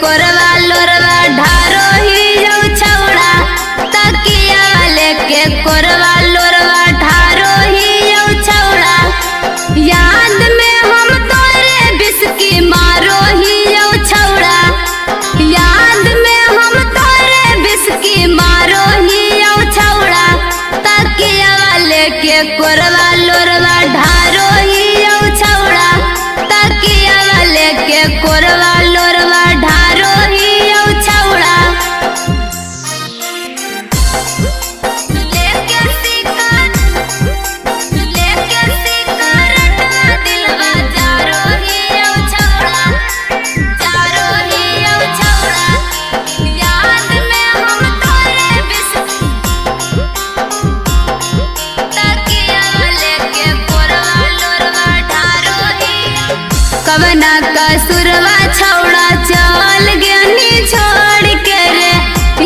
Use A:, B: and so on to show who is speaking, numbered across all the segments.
A: कोरवा लोरवा ढारो ही जाऊ छौड़ा तकिया वाले के कोरवा लोरवा ढारो ही जाऊ छौड़ा याद में हम तोरे बिस्की मारो ही जाऊ छौड़ा याद में हम तोरे बिस्की मारो ही जाऊ छौड़ा तकिया वाले के कोरवा लोरवा ढारो ही जाऊ छौड़ा तकिया वाले के कोरवा लोरवा ढारो ही जाऊ छौड़ा लेके सिकर दिलवा जारो ही जाऊ छौड़ा जारो ही जाऊ छौड़ा याद में हम तोरे बिस्की तकिया वाले के कोरवा लोरवा ढारो ही कवना कसुरवा छौड़ा चल गनी छोड़ के रे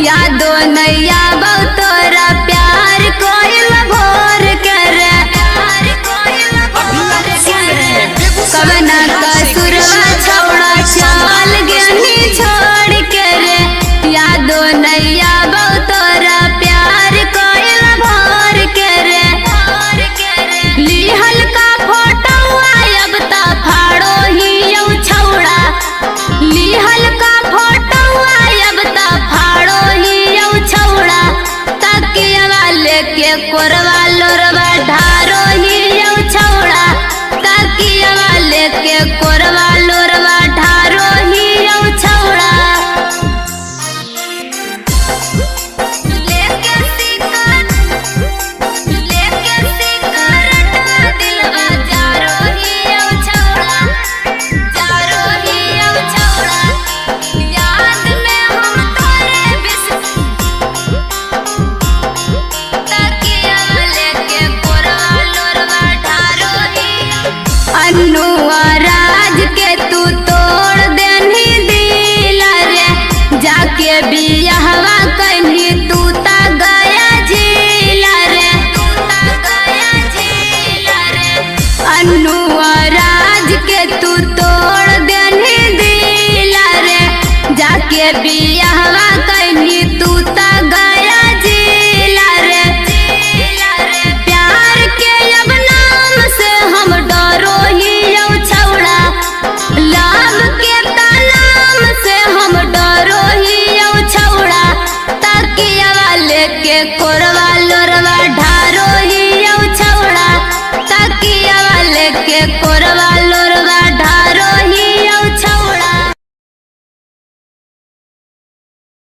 A: यादो नैया बहु तोरा प्यार कोइल भोर के रे कवना कसुरवा छौड़ा चल गनी छोड़ के रे यादो नैया बहु तोरा प्यार कोइल भोर के रे लिहल का फोटो अब ता फाड़ो ही जाऊ छौड़ा लिहल का फोटो अब ता फाड़ो ही जाऊ छौड़ा तकिया वाले के कोरवा लोरवा ढारो ही जाऊ छौड़ा तकिया वाले के कोरवा लोरवा ढारो ही जाऊ छौड़ा लेके सिकर दिलवा जारो ही जाऊ छौड़ा जारो ही जाऊ छौड़ा याद में हम तोरे बिस्की तकिया वाले के कोरवा लोरवा ढारो ही अनुआ राज के तू तोड़ देनी दिल रे जाके बियाहवा कहीं तू ता गया जिला रे अनुआ राज के तू तोड़ देनी दिल रे जाके